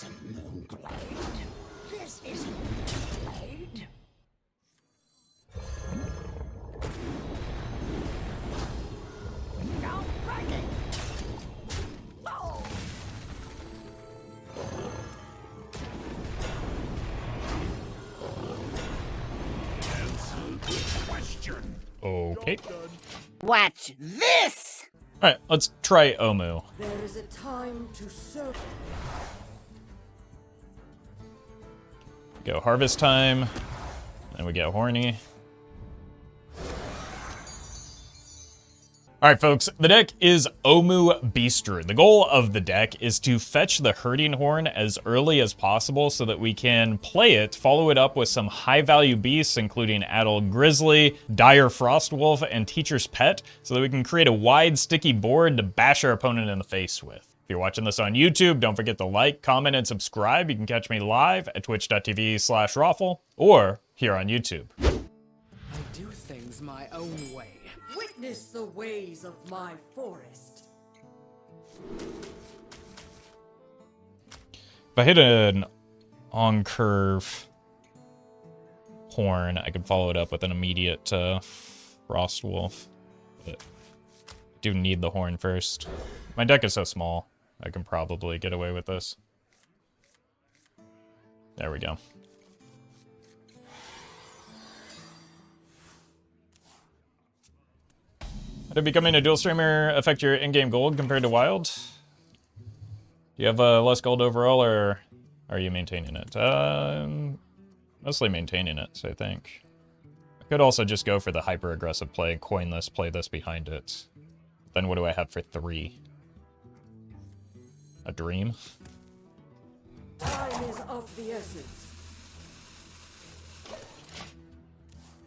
isn't Moonglade. This isn't Moonglade. Don't break it! Oh! Answer the question. Okay. Watch this! Alright, let's try Omu. There is a time to serve. Go harvest time. Then we get horny. Alright folks, the deck is Omu Beaster. The goal of the deck is to fetch the Herding Horn as early as possible so that we can play it, follow it up with some high value beasts including Adult Grizzly, Dire Frostwolf, and Teacher's Pet, so that we can create a wide sticky board to bash our opponent in the face with. If you're watching this on YouTube, don't forget to like, comment, and subscribe. You can catch me live at twitch.tv/Roffle or here on YouTube. I do things my own way. Witness the ways of my forest. If I hit an on-curve horn, I can follow it up with an immediate Frostwolf. But I do need the horn first. My deck is so small, I can probably get away with this. There we go. How did becoming a dual streamer affect your in-game gold compared to Wild? Do you have less gold overall, or are you maintaining it? Mostly maintaining it, I think. I could also just go for the hyper-aggressive play, coin this, play this behind it. Then what do I have for 3? A dream? Time is of the essence.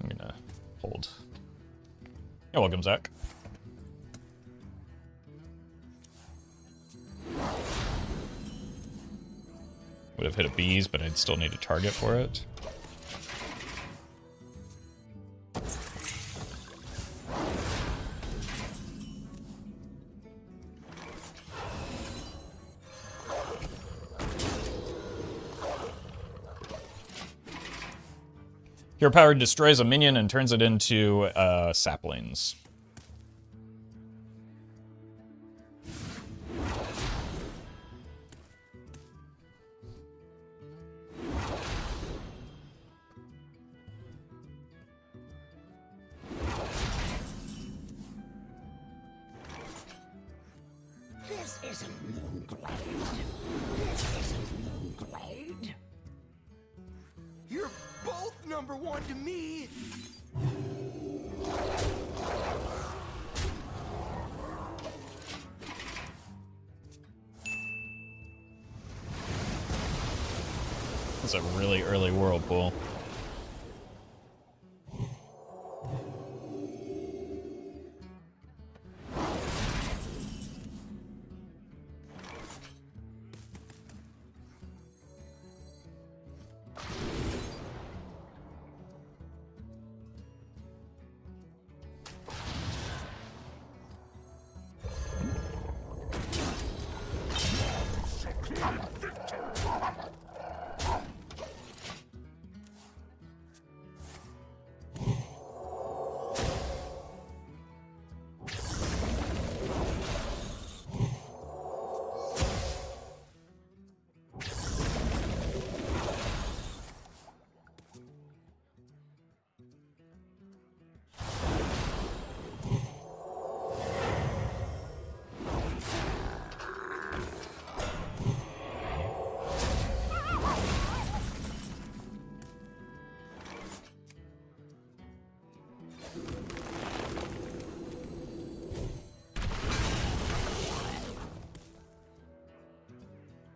I'm gonna hold. You're welcome, Zach. Would have hit a bees, but I'd still need a target for it. Hero Power destroys a minion and turns it into saplings. This isn't Moonglade. This isn't Moonglade. You're both number one to me. That's a really early whirlpool.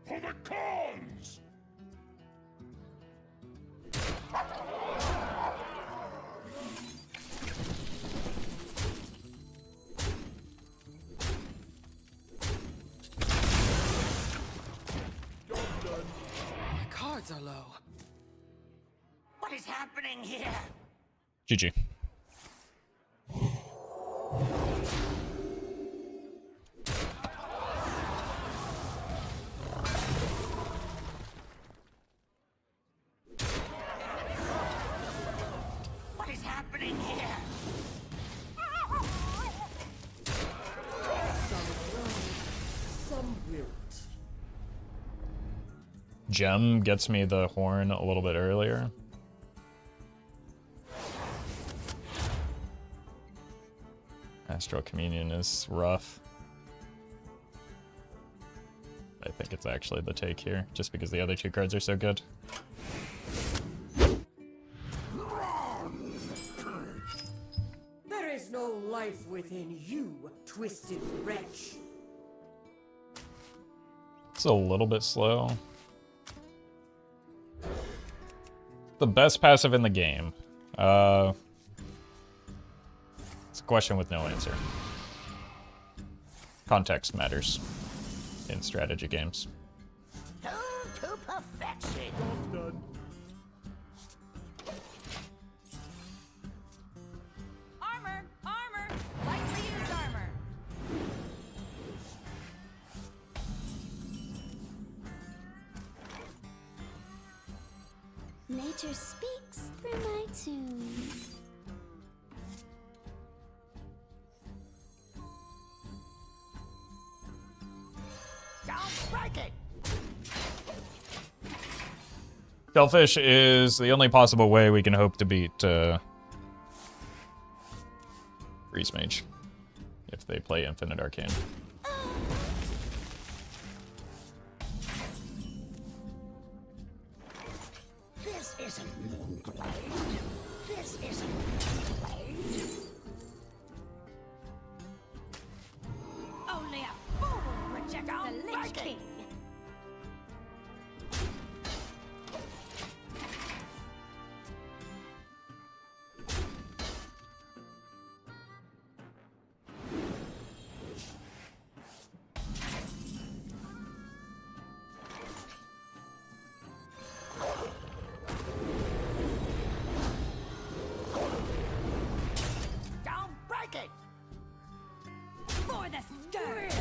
For the cons! My cards are low. What is happening here? GG. gem gets me the horn a little bit earlier. Astral Communion is rough. I think it's actually the take here, just because the other two cards are so good. There is no life within you, twisted wretch. It's a little bit slow. The best passive in the game. It's a question with no answer. Context matters in strategy games. Tuned to perfection. Done. Armor! Armor! Lightly used armor. Nature speaks through my tunes. Don't break it. Shellfish is the only possible way we can hope to beat Freeze Mage if they play Infinite Arcane. This isn't Moonglade. This isn't Moonglade. Only a fool rejects the Lich King. Don't break it. For the scourge.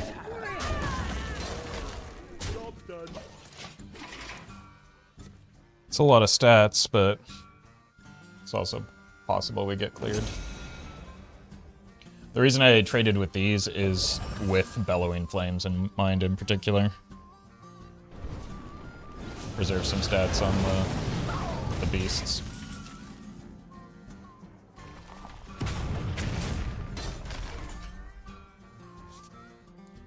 Job's done. It's a lot of stats, but it's also possible we get cleared. The reason I traded with these is with Bellowing Flames in mind in particular. Reserve some stats on the beasts.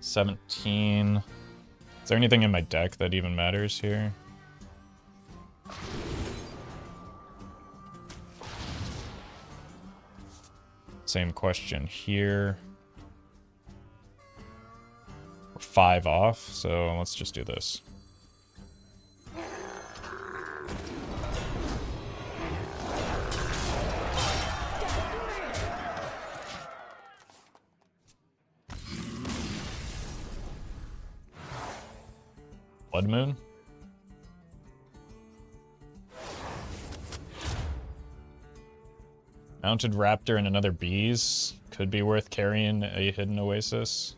$17. Is there anything in my deck that even matters here? Same question here. We're 5 off, so let's just do this. Blood Moon? Mounted Raptor and another Bees could be worth carrying a Hidden Oasis.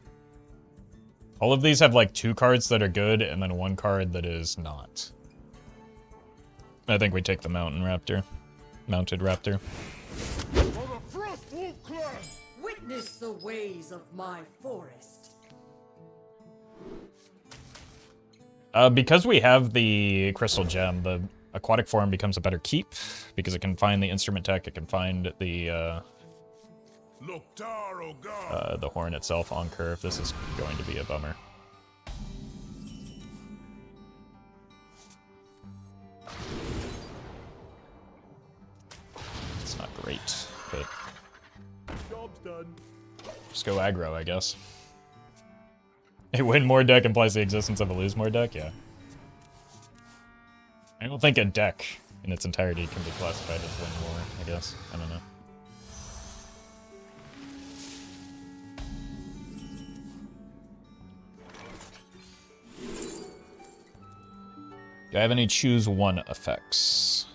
All of these have like 2 cards that are good and then 1 card that is not. I think we take the Mounted Raptor. For the Frostwolf clan. Witness the ways of my forest. Because we have the Crystal Gem, the Aquatic form becomes a better keep because it can find the instrument tech, it can find the the horn itself on curve. This is going to be a bummer. It's not great, but Job's done. just go aggro, I guess. A win more deck implies the existence of a lose more deck? Yeah. I don't think a deck in its entirety can be classified as win more, I guess. I don't know. Do I have any choose one effects?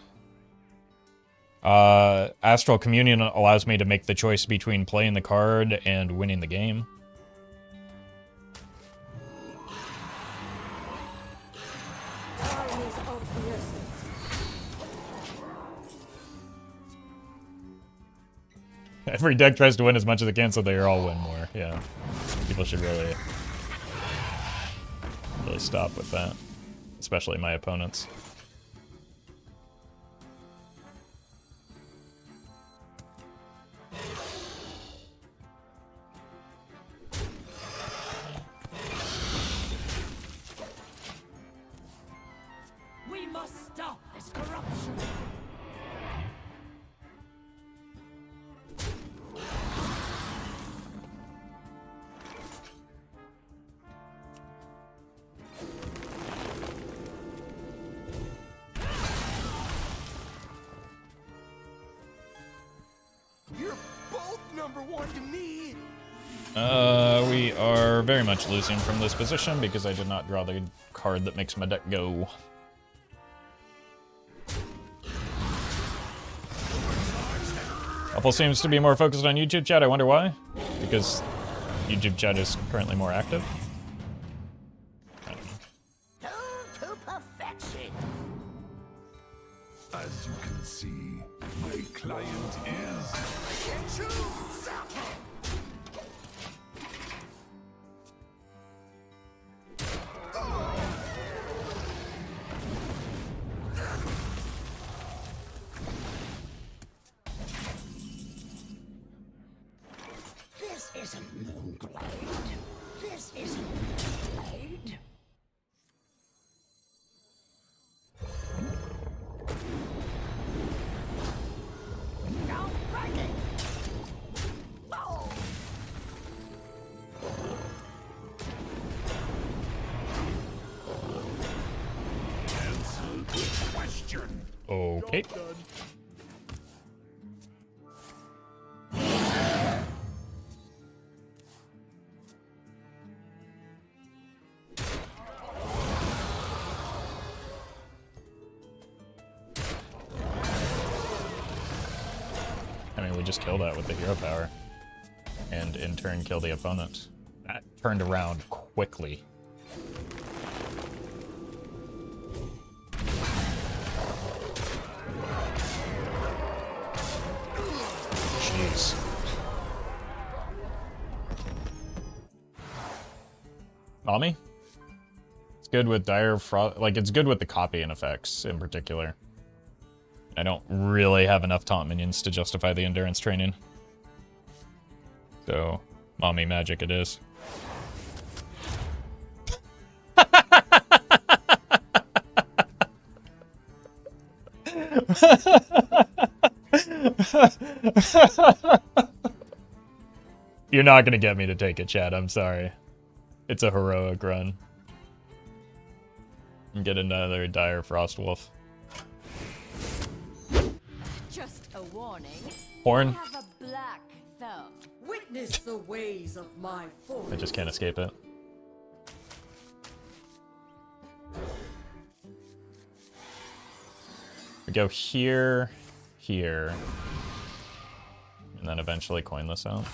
Astral Communion allows me to make the choice between playing the card and winning the game. Time is of the essence. Every deck tries to win as much as it can so they all win more. Yeah. People should really stop with that. especially my opponents. We must stop this corruption. You're both number one to me. We are very much losing from this position because I did not draw the card that makes my deck go. Roffle seems to be more focused on YouTube chat. I wonder why. Because YouTube chat is currently more active. I don't know. Tuned to perfection. As you can see, my client is... This isn't Moonglade. This isn't Moonglade. Don't break it. Oh. Answer the question. Okay. Job done. I mean, we just kill that with the hero power. And in turn kill the opponent. That turned around quickly. Jeez. Mommy? It's good with dire frost, like it's good with the copying effects in particular. I don't really have enough taunt minions to justify the endurance training. So, mommy magic it is. You're not gonna get me to take it, chat. I'm sorry. It's a heroic run. And get another dire frost wolf. Just a warning. Horn. I have a black thumb. Witness the ways of my force. I just can't escape it. We go here, here, and then eventually coin this out.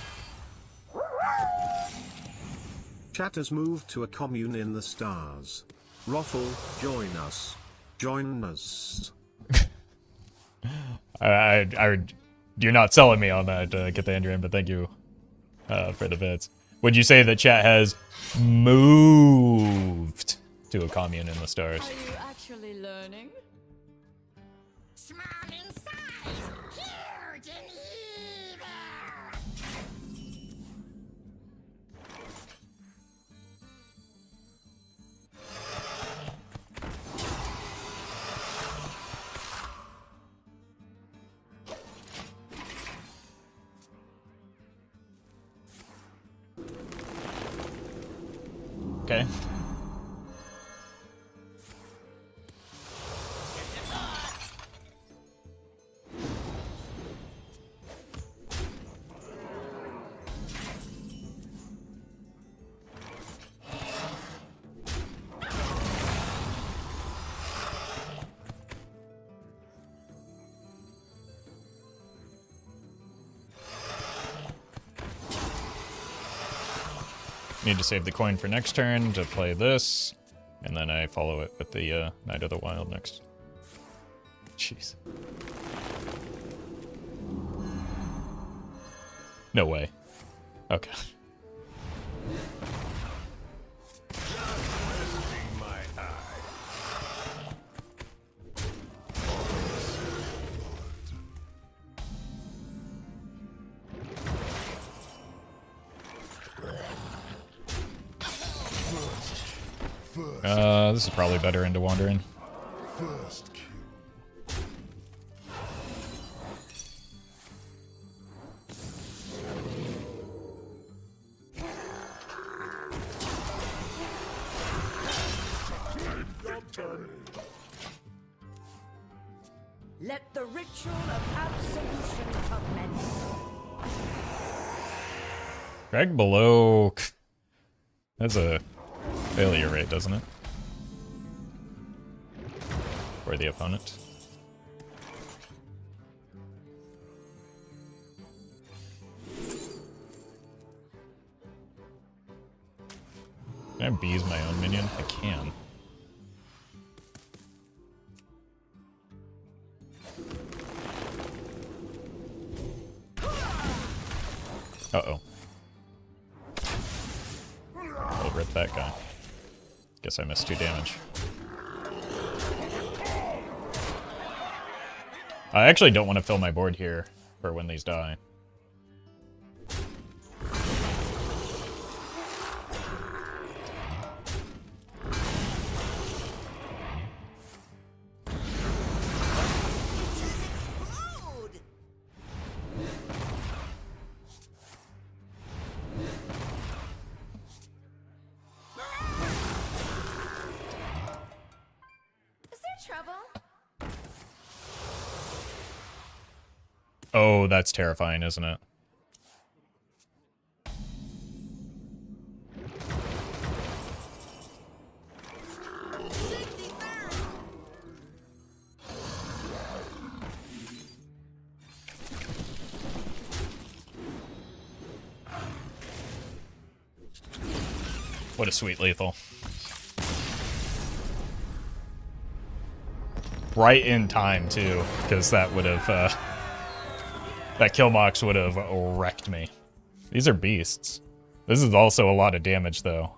Chat has moved to a commune in the stars. Roffle, join us. Join us. You're not selling me on that, Cathandrian, but thank you for the bits. Would you say that chat has moved to a commune in the stars? Are you actually learning? Small in size, huge in evil. Okay. Need to save the coin for next turn to play this, and then I follow it with the Knight of the Wild next. Jeez. No way. Okay. Resting my eye. This is probably better into wandering. First kill. Let the ritual of absolution commence. Drag below. That's a failure rate, doesn't it? For the opponent. Can I bees my own minion? I can. Uh-oh. I'll rip that guy. Guess I missed 2 damage. I actually don't want to fill my board here for when these die. Oh, that's terrifying, isn't it? What a sweet lethal. Right in time, too, because that would have, that kill box would have wrecked me. These are beasts. This is also a lot of damage, though.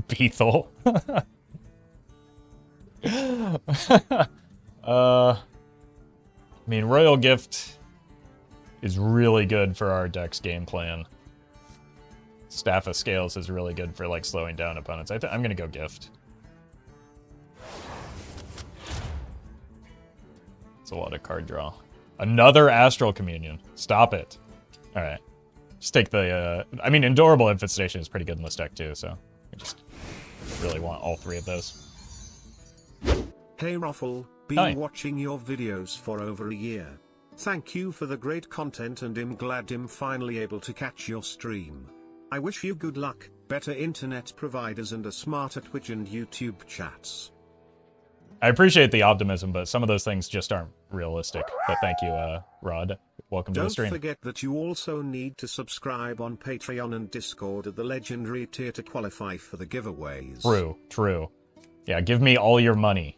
Beethel. I mean, Royal Gift is really good for our deck's game plan. Staff of Scales is really good for, like, slowing down opponents. I'm gonna go Gift. It's a lot of card draw. Another Astral Communion. Stop it. Alright. Just take the, I mean, Endurable Infestation is pretty good in this deck, too, so I just really want all 3 of those. Hey Roffle, been Hi. watching your videos for over a year. Thank you for the great content and I'm glad I'm finally able to catch your stream. I wish you good luck, better internet providers and a smarter Twitch and YouTube chats. I appreciate the optimism, but some of those things just aren't realistic. But thank you, Rod. Welcome to the stream. Don't forget that you also need to subscribe on Patreon and Discord at the legendary tier to qualify for the giveaways. True, true. Yeah, give me all your money.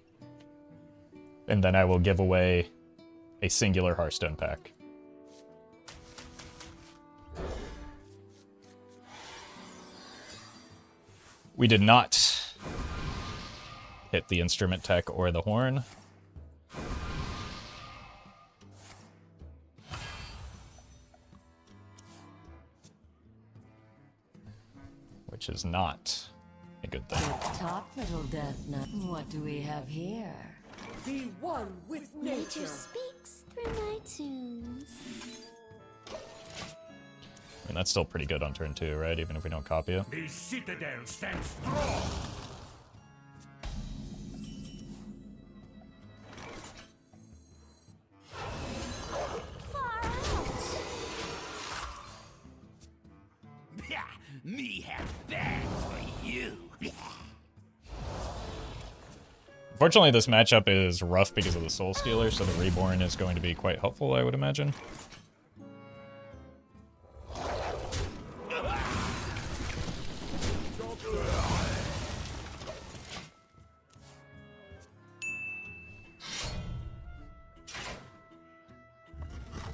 And then I will give away a singular Hearthstone pack. We did not hit the instrument tech or the horn. Which is not a good thing. Talk, little death nut. What do we have here? Be one with Nature nature. speaks through my tunes. I mean, that's still pretty good on turn 2, right? Even if we don't copy it. The citadel stands strong. Far out. Me have that for you. Unfortunately, this matchup is rough because of the Soul Stealer, so the Reborn is going to be quite helpful, I would imagine.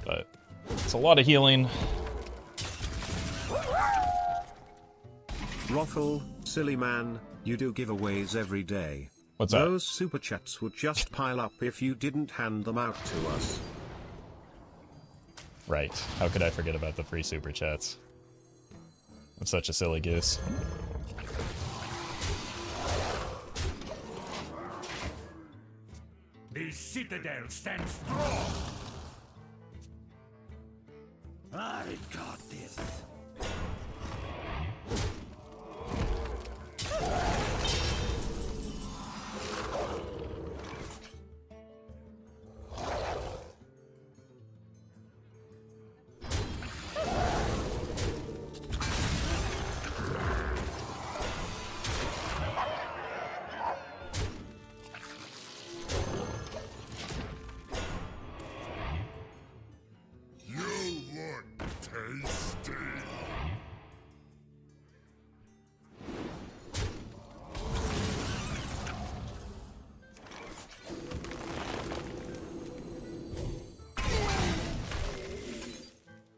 But it's a lot of healing. Roffle, silly man, you do giveaways every day. What's that? Those super chats would just pile up if you didn't hand them out to us. Right. How could I forget about the free super chats? I'm such a silly goose. His citadel stands strong. I got this.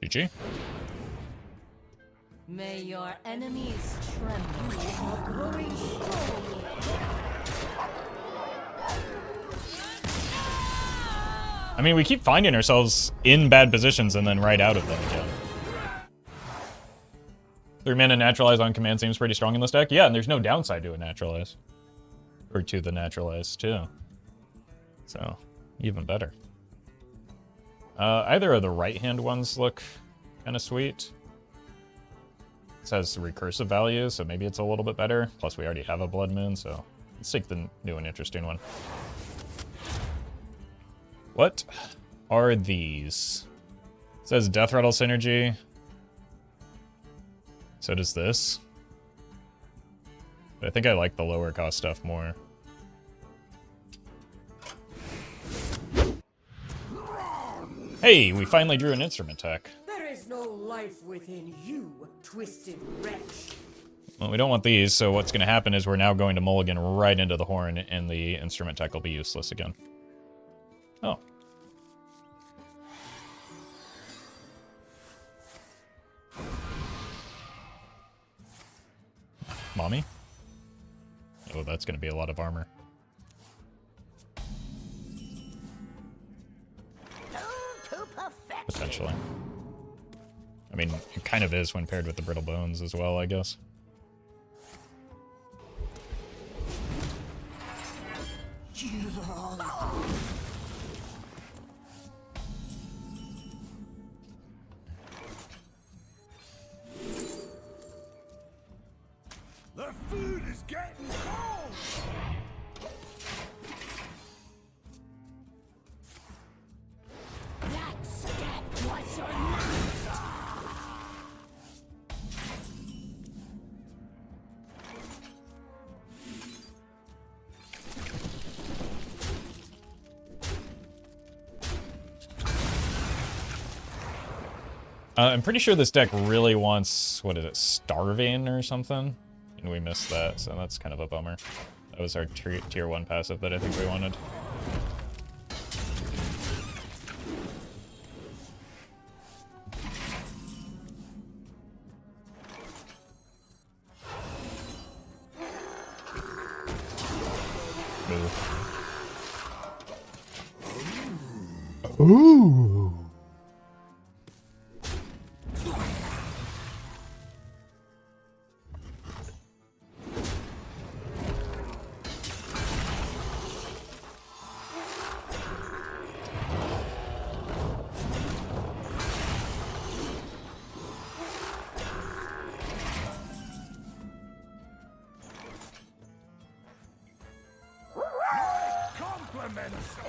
GG. May your enemies tremble. You are growing strong. I mean, we keep finding ourselves in bad positions and then right out of them again. 3-mana Naturalize on command seems pretty strong in this deck. Yeah, and there's no downside to a Naturalize. Or to the Naturalize, too. So, even better. Either of the right-hand ones look kind of sweet. This has recursive value, so maybe it's a little bit better. Plus, we already have a Blood Moon, so let's take the new and interesting one. What are these? It says Death Rattle Synergy. So does this. But I think I like the lower cost stuff more. Hey, we finally drew an instrument tech. There is no life within you, twisted wretch. Well, we don't want these, so what's going to happen is we're now going to mulligan right into the horn, and the instrument tech will be useless again. Oh. Mommy? Oh, that's going to be a lot of armor. Potentially. I mean, it kind of is when paired with the Brittle Bones as well, I guess. The food is getting cold. That step was your last. I'm pretty sure this deck really wants, what is it, Starving or something? And we missed that, so that's kind of a bummer. That was our tier 1 passive that I think we wanted. Ooh.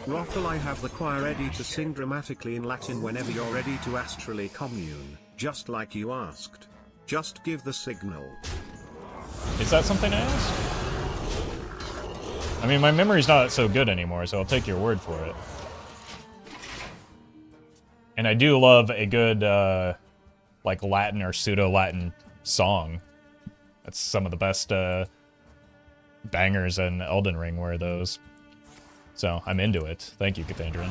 Roffle, I have the choir ready to sing dramatically in Latin whenever you're ready to astrally commune, just like you asked. Just give the signal. Is that something I asked? I mean, my memory's not so good anymore, so I'll take your word for it. And I do love a good, like, Latin or pseudo-Latin song. That's some of the best, bangers in Elden Ring were those. So, I'm into it. Thank you, Cathandrian.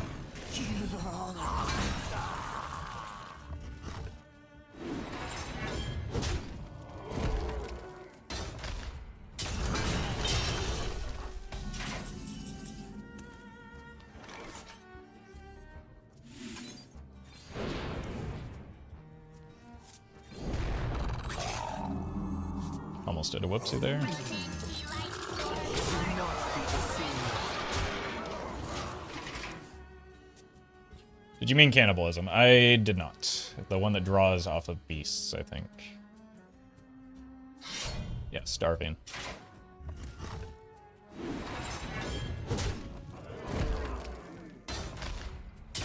Almost did a whoopsie there. Did you mean cannibalism? I did not. The one that draws off of beasts, I think. Yeah, starving.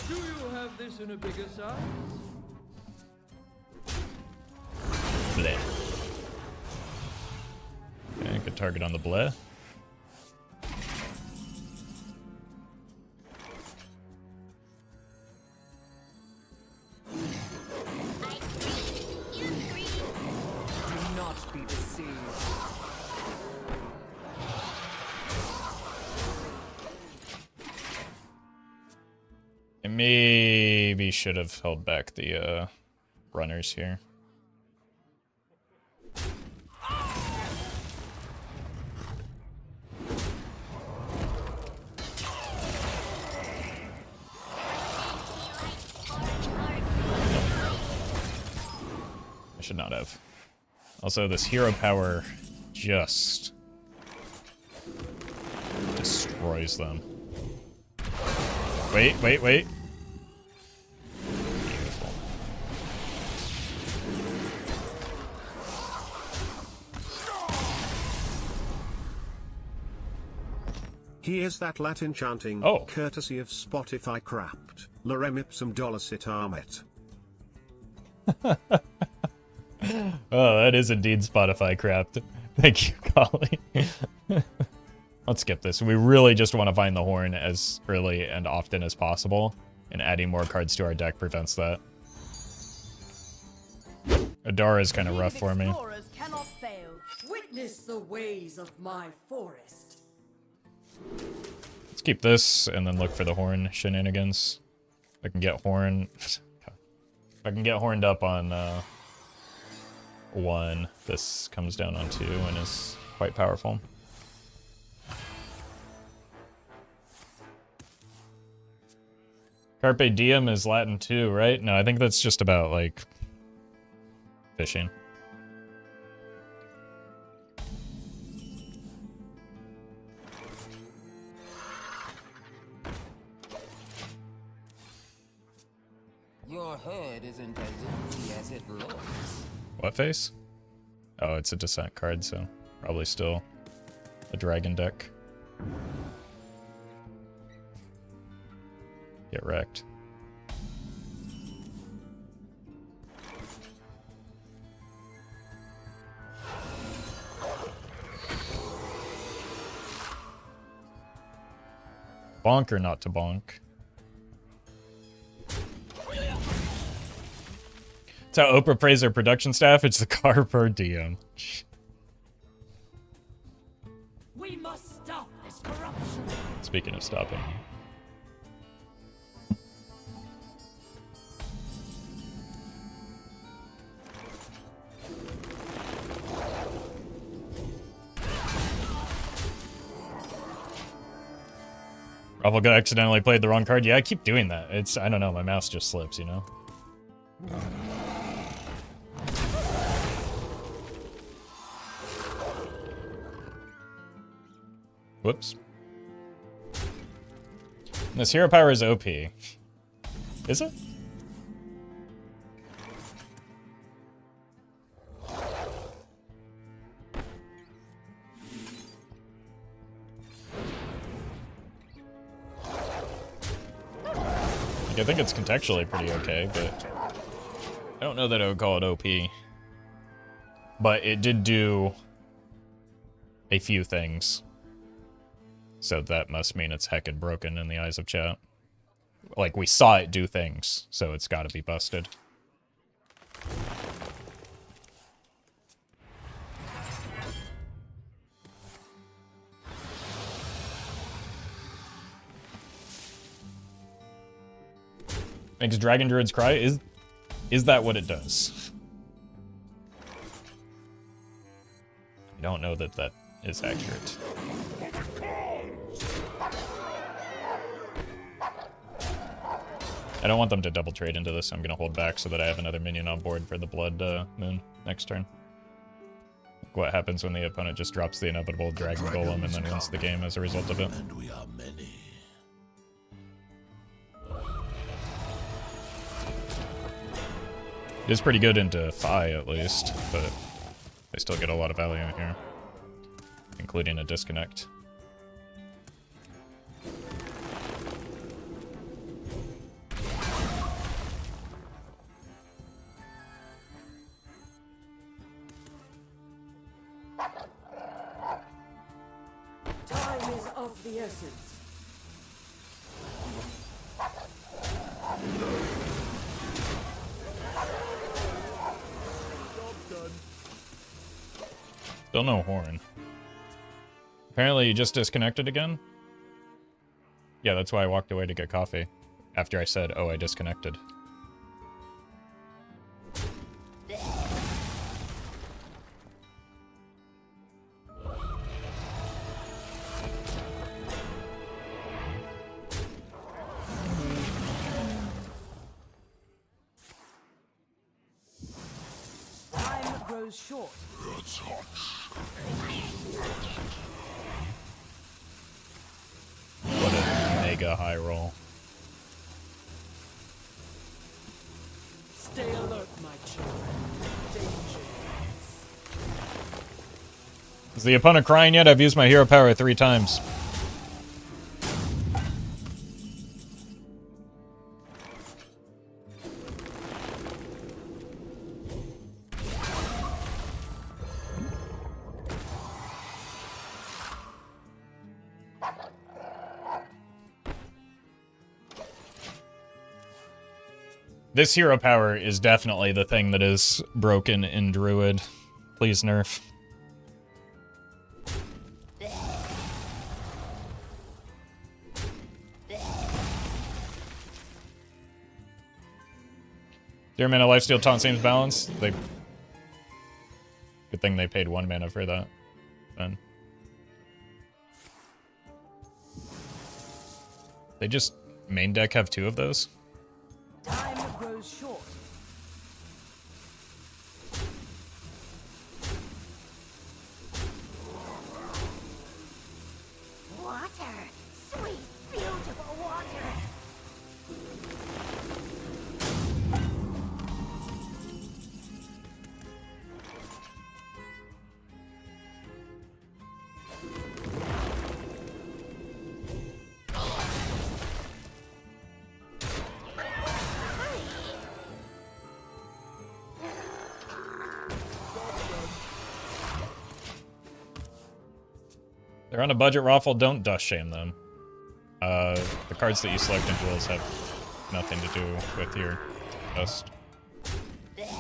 Do you have this in a bigger size? Bleh. Okay, good target on the bleh. Do not be deceived. I maybe should have held back the runners here. I should not have. Also, this hero power just destroys them. Wait. Beautiful. Here's that Latin chanting, Oh. courtesy of Spotify crapped. Lorem ipsum dolacit amet. Oh, that is indeed Spotify craft. Thank you, Collie. Let's skip this. We really just want to find the horn as early and often as possible, and adding more cards to our deck prevents that. Adara is kind of rough for me. Explorers cannot fail. Witness the ways of my forest. Let's keep this and then look for the horn shenanigans. If I can get horn... If I can get horned up on 1, this comes down on 2 and is quite powerful. Carpe diem is Latin too, right? No, I think that's just about, like, fishing. Your head isn't as empty as it looks. What face? Oh, it's a descent card, so probably still a dragon deck. Get wrecked. Bonk or not to bonk? That's how Oprah praised her production staff. It's the car per diem. We must stop this corruption. Speaking of stopping. Roffle accidentally played the wrong card. Yeah, I keep doing that. It's, I don't know, my mouse just slips, you know? Whoops. This hero power is OP. Is it? I think it's contextually pretty okay, but I don't know that I would call it OP. But it did do a few things. So that must mean it's heckin' broken in the eyes of chat. Like, we saw it do things, so it's gotta be busted. Makes Dragon Druids cry? Is that what it does? I don't know that that is accurate. I don't want them to double trade into this. I'm going to hold back so that I have another minion on board for the Blood Moon next turn. What happens when the opponent just drops the inevitable Dragon Golem and then wins the game as a result of it. And we are many. It is pretty good into Fi at least, but they still get a lot of value in here, including a disconnect. Time is of the essence. Still no horn. Apparently you just disconnected again? Yeah, that's why I walked away to get coffee. After I said, oh, I disconnected. Time grows short. What a mega high roll. Stay alert, my children. Danger. Is the opponent crying yet? I've used my hero power 3 times. This hero power is definitely the thing that is broken in Druid. Please nerf. Dear mana lifesteal taunt seems balanced. Good thing they paid 1 mana for that. Then they just main deck have 2 of those. Time grows short. Water! Sweet, beautiful water! They're on a budget, Roffle. Don't dust shame them. The cards that you select in Duels have nothing to do with your dust. Clear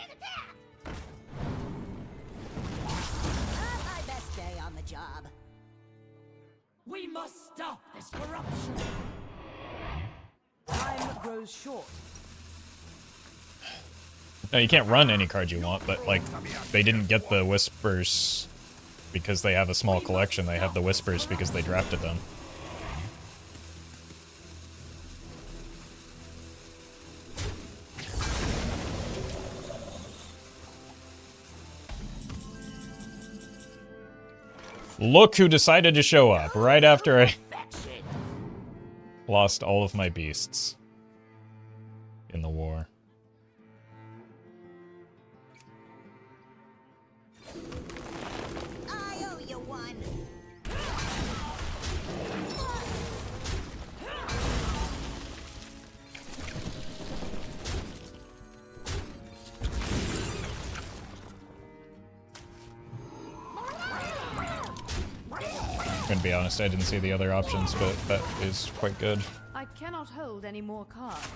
the path! Not my best day on the job. We must stop this corruption. Time grows short. No, you can't run any card you want, but, like, they didn't get the Whispers because they have a small collection. They have the Whispers because they drafted them. Look who decided to show up right after I lost all of my beasts in the war. I owe you one. I'm gonna be honest, I didn't see the other options, but that is quite good. I cannot hold any more cards.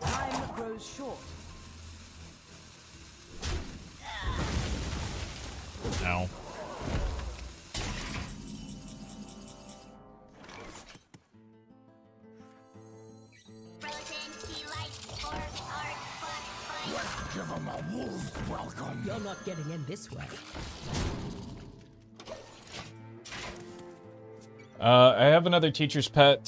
Time grows short. Ow. Let's give him a wolf's welcome. You're not getting in this way. I have another teacher's pet.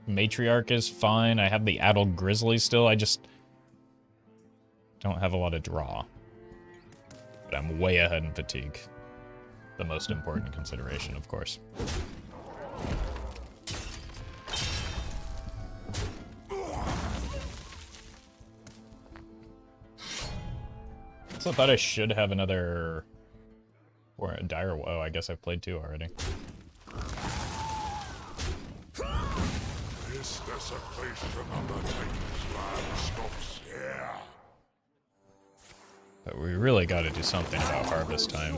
Matriarch is fine. I have the addled grizzly still. I just don't have a lot of draw. But I'm way ahead in fatigue. The most important consideration, of course. So I thought I should have another... Or a dire... Oh, I guess I've played 2 already. This desecration of the Titan's land stops here. But we really got to do something about harvest time.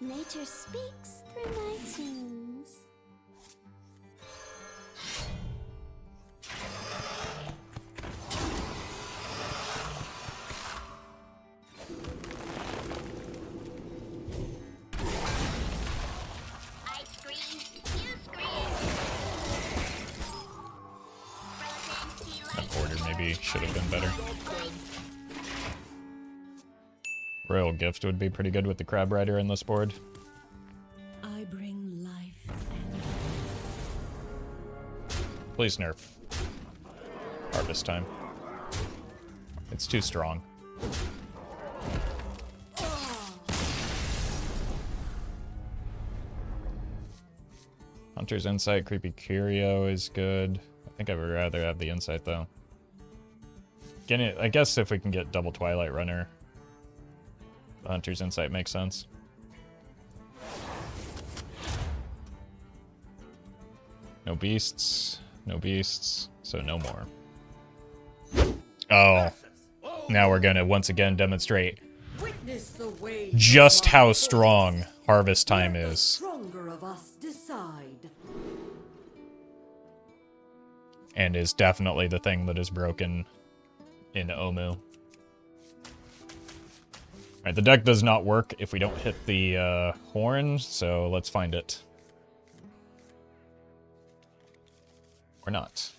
Nature speaks through my tunes. I scream, you scream. That order maybe should have been better. Royal Gift would be pretty good with the Crab Rider in this board. I bring life. Please nerf harvest time. It's too strong. Hunter's Insight, Creepy Curio is good. I think I would rather have the Insight though. Getting it, I guess if we can get double Twilight Runner, the Hunter's Insight makes sense. No beasts, so no more. Oh, now we're gonna once again demonstrate Witness the ways just of my how forest. strong harvest time Let the is. stronger of us decide. And is definitely the thing that is broken in Omu. Alright, the deck does not work if we don't hit the horn, so let's find it. Or not.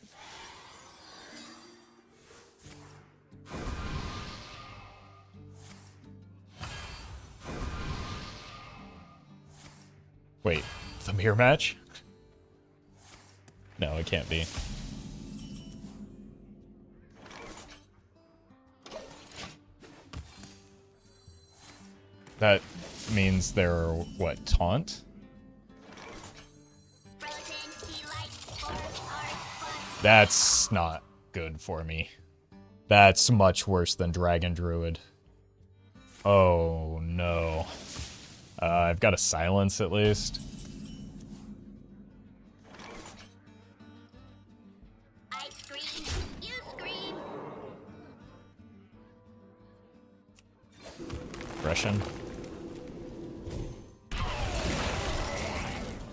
Wait, the mirror match? No, it can't be. That means they're, what, taunt? That's not good for me. That's much worse than Dragon Druid. Oh, no. I've got a silence at least. I scream, you scream. Aggression.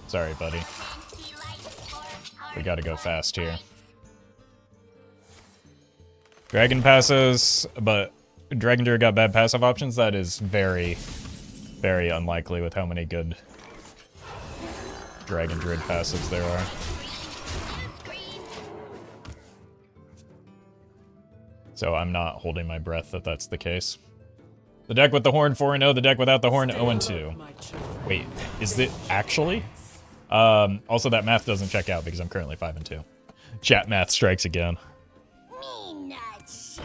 Sorry, buddy. We gotta go fast here. Dragon passes, but Dragon Druid got bad passive options. That is very, very unlikely with how many good Dragon Druid passives there are. So I'm not holding my breath that that's the case. The deck with the horn 4-0, the deck without the horn 0-2. Wait, is it actually? Also, that math doesn't check out because I'm currently 5-2. Chat math strikes again. Me not shade.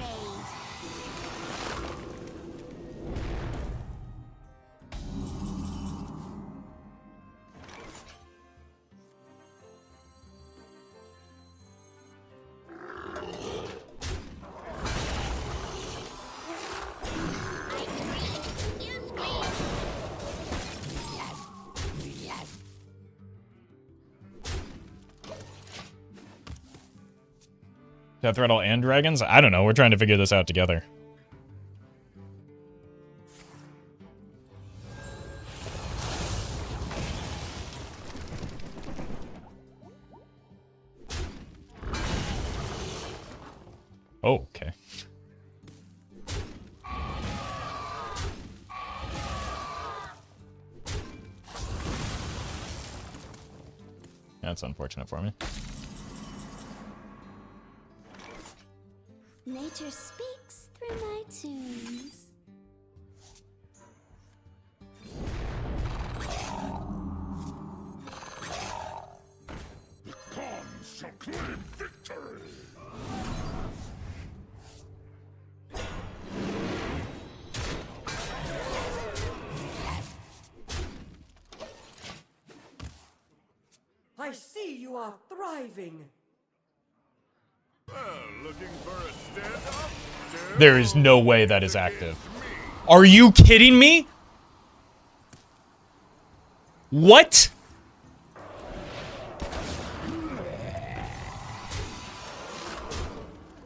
Death Rattle and Dragons? I don't know. We're trying to figure this out together. Oh, okay. That's unfortunate for me. Nature speaks through my tunes. Cons shall claim victory. I see you are thriving. Looking for a stand-up? There is no way that is active. Are you kidding me? What?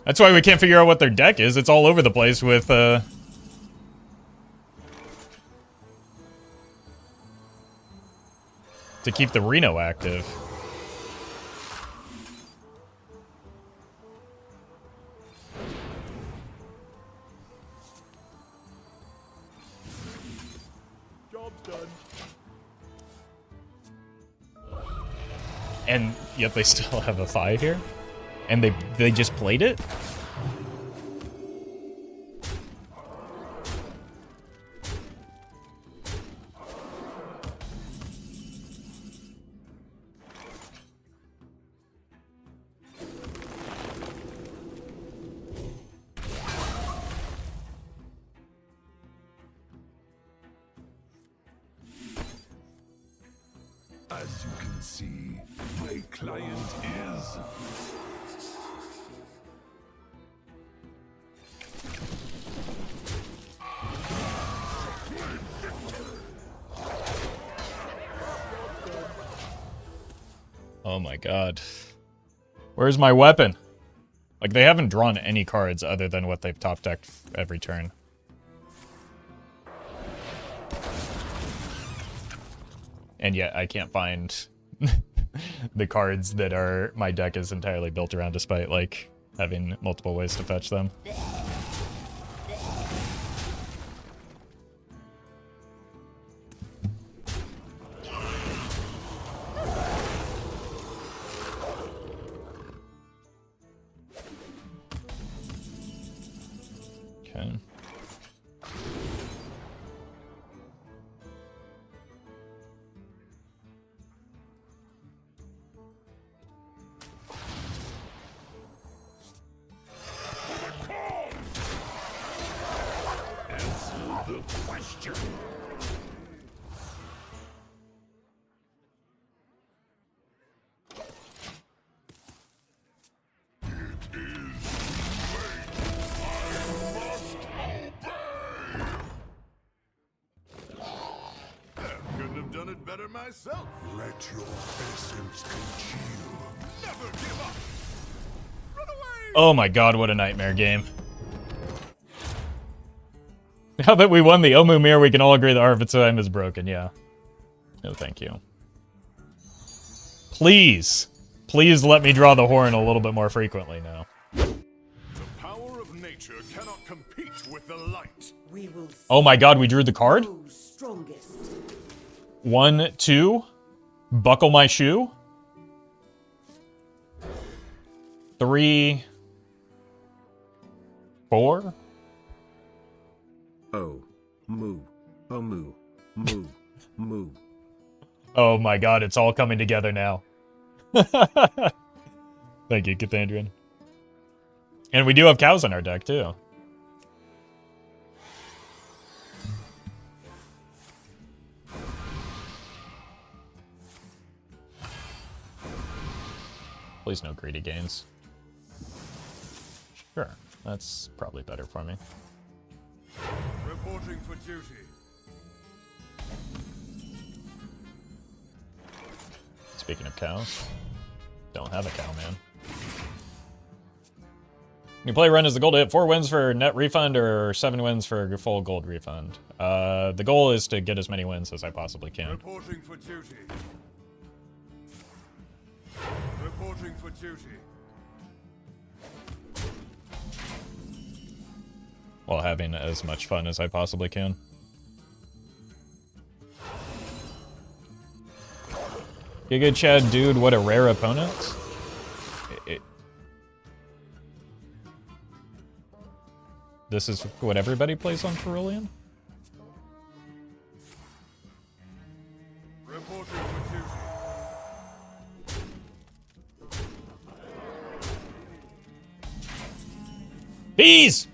That's why we can't figure out what their deck is. It's all over the place with, to keep the Reno active. Job's done. And yet they still have a fight here? And they just played it? As you can see, my client is... Oh my god. Where's my weapon? Like, they haven't drawn any cards other than what they've top decked every turn. And yet I can't find the cards that are my deck is entirely built around, despite like having multiple ways to fetch them. Okay. The question. Couldn't have done it better myself. Let your essence congeal. Never give up. Run away. Oh my god, what a nightmare game. Now that we won the Omu Mirror, we can all agree that Hearthstone is broken, yeah. No, thank you. Please. Please let me draw the horn a little bit more frequently now. The power of nature cannot compete with the light. We will Oh my god, we drew the card? who's strongest. 1, 2. Buckle my shoe. 3, 4. Oh. Moo. Oh moo. Moo. Moo. Oh my god, it's all coming together now. Thank you, Cathandrian. And we do have cows in our deck, too. Please no greedy gains. Sure, that's probably better for me. Reporting for duty. Speaking of cows, don't have a cow, man. You play run as the goal to hit 4 wins for net refund or 7 wins for full gold refund. The goal is to get as many wins as I possibly can. Reporting for duty. Reporting for duty. While having as much fun as I possibly can. Giga Chad, dude, what a rare opponent. This is what everybody plays on Cerulean? Reporting for duty. Bees!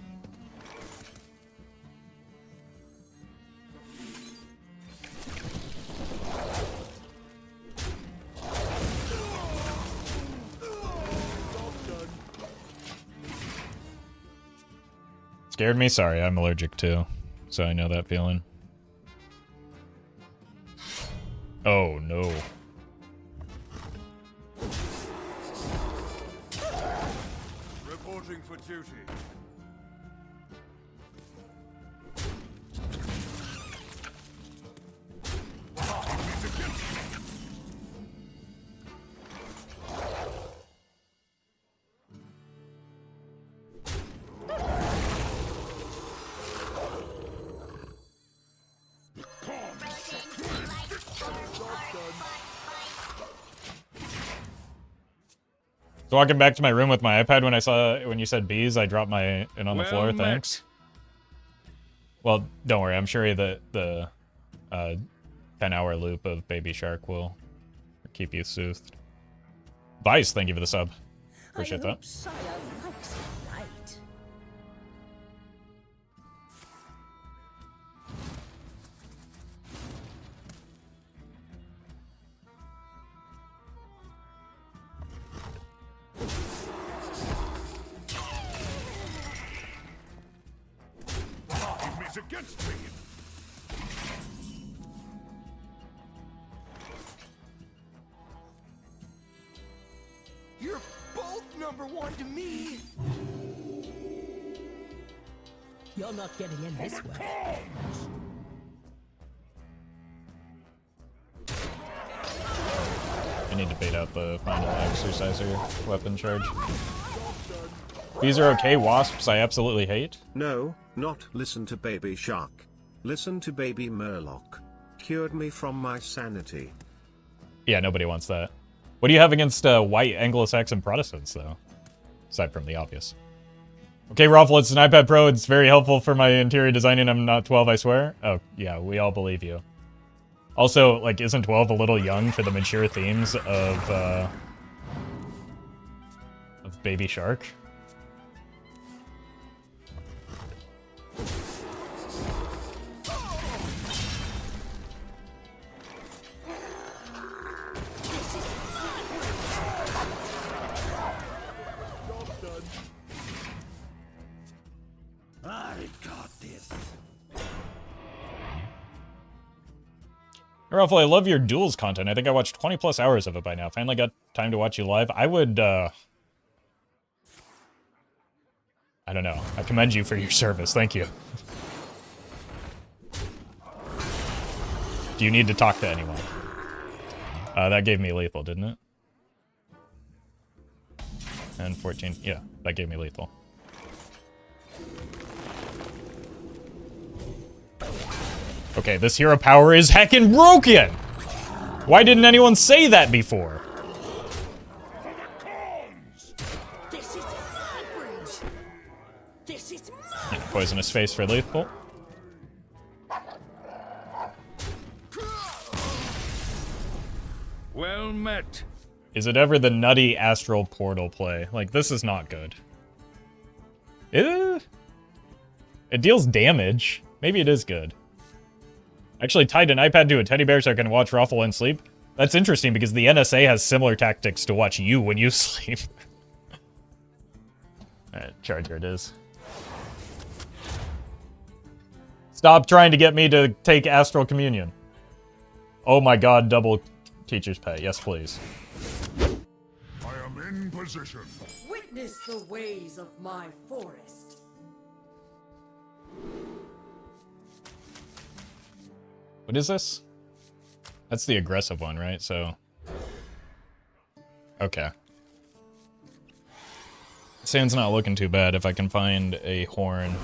Scared me? Sorry, I'm allergic too. So I know that feeling. Oh no. Reporting for duty. So walking back to my room with my iPad when you said bees, I dropped my in on the floor. Met. Thanks. Well, don't worry. I'm sure that the 10-hour loop of Baby Shark will keep you soothed. Vice, thank you for the sub. Appreciate that. Sire likes it right. Is against me. You're both #1 to me. You're not getting in this way. I need to bait out the final exerciser weapon charge. These are okay, wasps I absolutely hate. No, not listen to Baby Shark. Listen to Baby Murloc. Cured me from my sanity. Yeah, nobody wants that. What do you have against white Anglo-Saxon Protestants, though? Aside from the obvious. Okay, Roffle, it's an iPad Pro. It's very helpful for my interior designing. I'm not 12, I swear. Oh, yeah, we all believe you. Also, like, isn't 12 a little young for the mature themes of Baby Shark? I got this. Ruffle, I love your Duels content. I think I watched 20 plus hours of it by now. Finally got time to watch you live. I would, I don't know. I commend you for your service. Thank you. Do you need to talk to anyone? That gave me lethal, didn't it? And 14. Yeah, that gave me lethal. Okay, this hero power is heckin' broken! Why didn't anyone say that before? This is my bridge. This is my Poisonous face for lethal. Well met. Is it ever the nutty astral portal play? Like, this is not good. It deals damage. Maybe it is good. Actually tied an iPad to a teddy bear so I can watch Roffle and sleep. That's interesting because the NSA has similar tactics to watch you when you sleep. Alright, charger it is. Stop trying to get me to take astral communion. Oh my god, double teacher's pay. Yes, please. I am in position. Witness the ways of my forest. What is this? That's the aggressive one, right? So... Okay. Sand's not looking too bad if I can find a horn.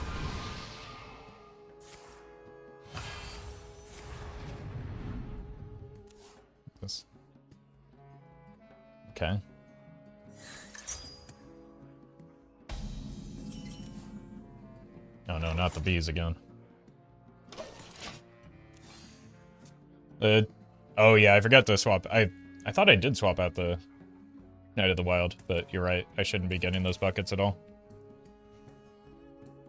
This. okay. Oh no, not the bees again. Oh yeah, I forgot to swap. I thought I did swap out the Knight of the Wild, but you're right. I shouldn't be getting those buckets at all.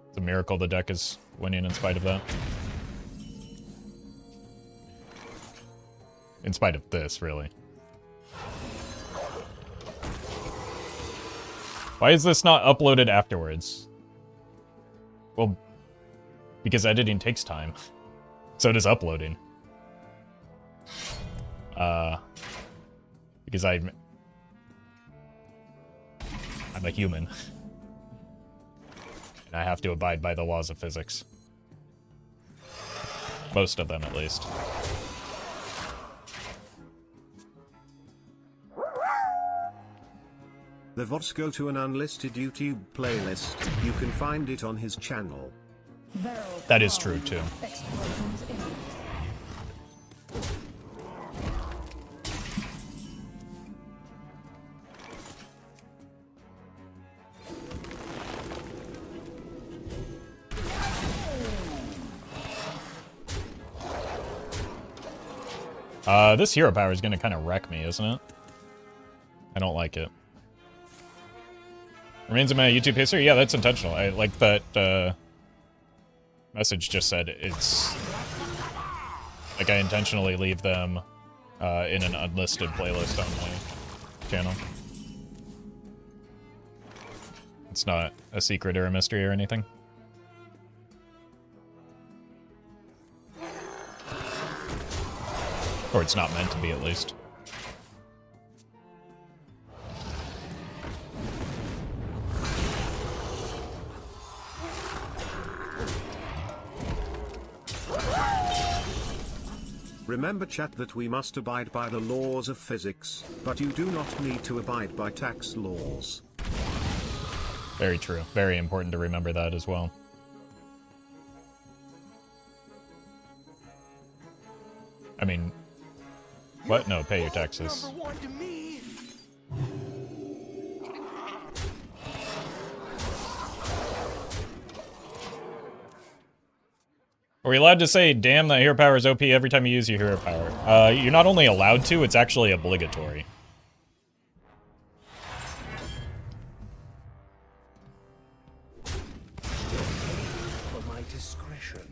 It's a miracle the deck is winning in spite of that. In spite of this, really. Why is this not uploaded afterwards? Well, because editing takes time. So does uploading. Because I'm a human. And I have to abide by the laws of physics. Most of them, at least. The VODs go to an unlisted YouTube playlist. You can find it on his channel. That is true, too. Explosions imminent. This hero power is gonna kind of wreck me, isn't it? I don't like it. Remains in my YouTube history? Yeah, that's intentional. I like that, message just said it's... Like, I intentionally leave them, in an unlisted playlist on my channel. It's not a secret or a mystery or anything. Or it's not meant to be, at least. Remember, chat, that we must abide by the laws of physics, but you do not need to abide by tax laws. Very true. Very important to remember that as well. I mean... What? No, pay your taxes. Number one to me. Are we allowed to say, damn, that hero power is OP every time you use your hero power? You're not only allowed to, it's actually obligatory. For my discretion.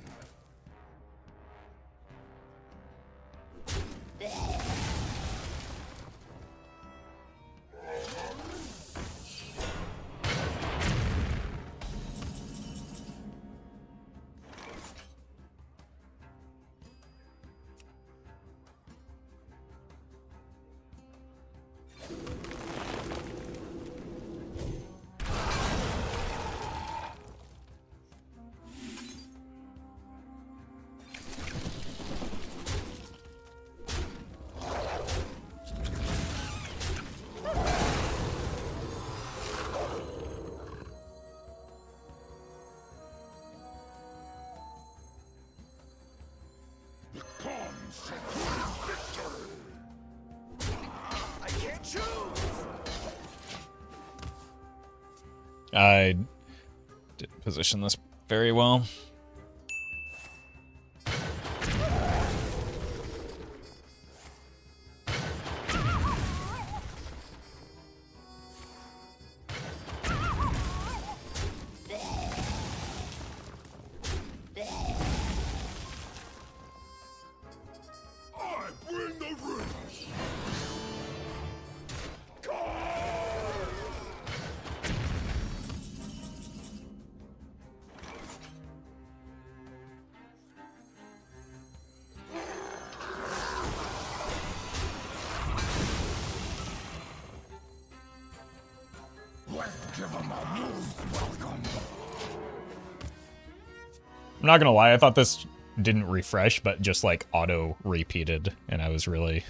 I didn't position this very well. I bring the ring. I'm not gonna lie, I thought this didn't refresh, but just like auto repeated, and I was really,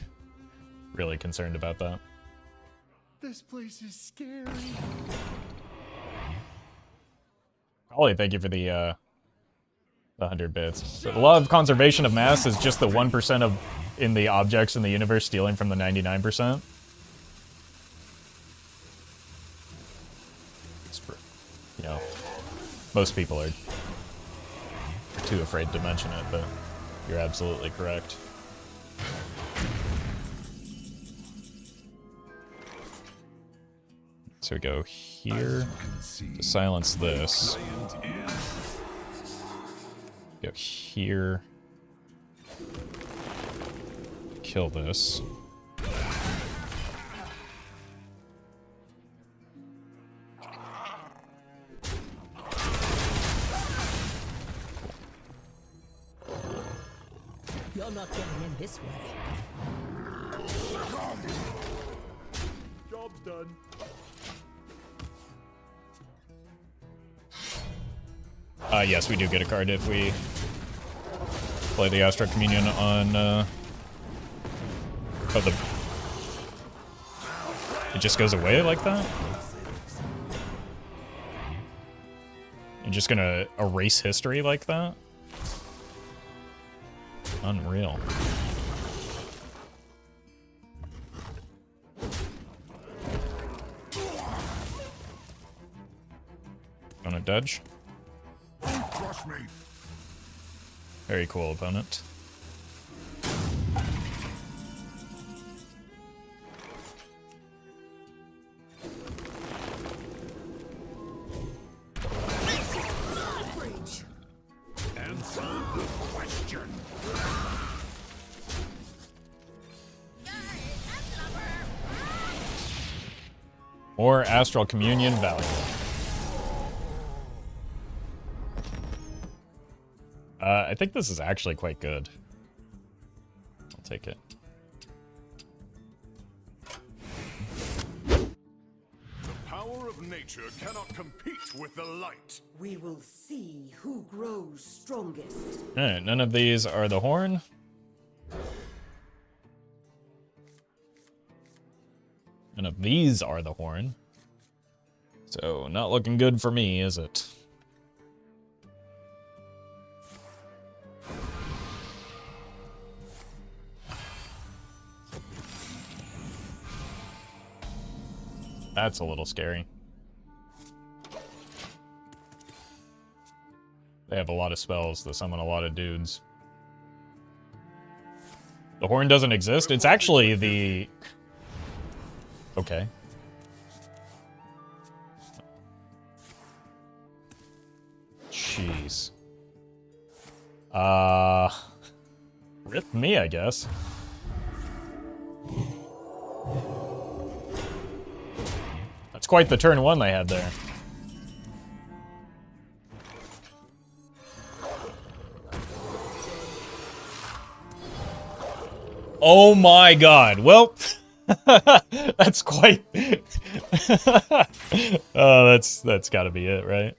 really concerned about that. This place is scary. Ollie, thank you for the 100 bits. So the law of conservation of mass is just the 1% of in the objects in the universe stealing from the 99%. Most people are too afraid to mention it, but you're absolutely correct. So we go here to silence this. Go here. Kill this. You're not getting in this way. Job's done. Yes, we do get a card if we play the Astral Communion on, oh, it just goes away like that? You're just gonna erase history like that? Unreal. Opponent dodge. Crush me. Very cool opponent. Answer the question. Or Astral Communion value. I think this is actually quite good. I'll take it. The power of nature cannot compete with the light. We will see who grows strongest. Alright, none of these are the horn. None of these are the horn. So, not looking good for me, is it? That's a little scary. They have a lot of spells that summon a lot of dudes. The horn doesn't exist? It's actually the... Okay. Jeez. Rip me, I guess. That's quite the turn one they had there. Oh my god. Well, that's quite... Oh, that's gotta be it, right?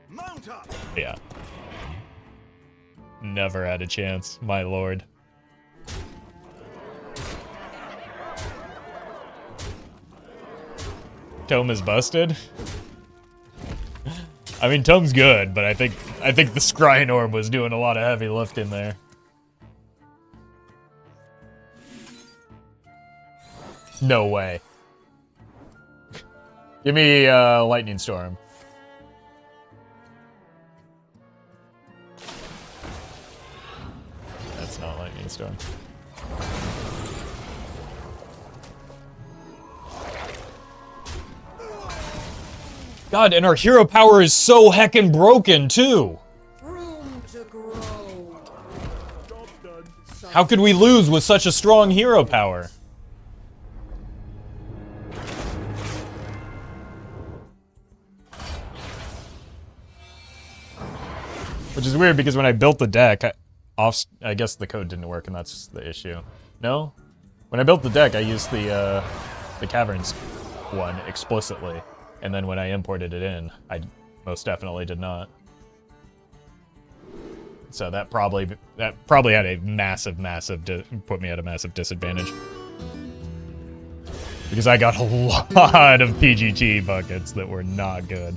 Mount up. Yeah. Never had a chance, my lord. Tome is busted. I mean, Tome's good, but I think the Scrying Orb was doing a lot of heavy lifting there. No way. Give me Lightning Storm. That's not Lightning Storm. God, and our hero power is so heckin' broken, too! Room to grow. How could we lose with such a strong hero power? Which is weird, because when I built the deck, I guess the code didn't work, and that's the issue. No? When I built the deck, I used the Caverns one explicitly. And then when I imported it in, I most definitely did not. So that probably had a massive put me at a massive disadvantage. Because I got a lot of PGT buckets that were not good.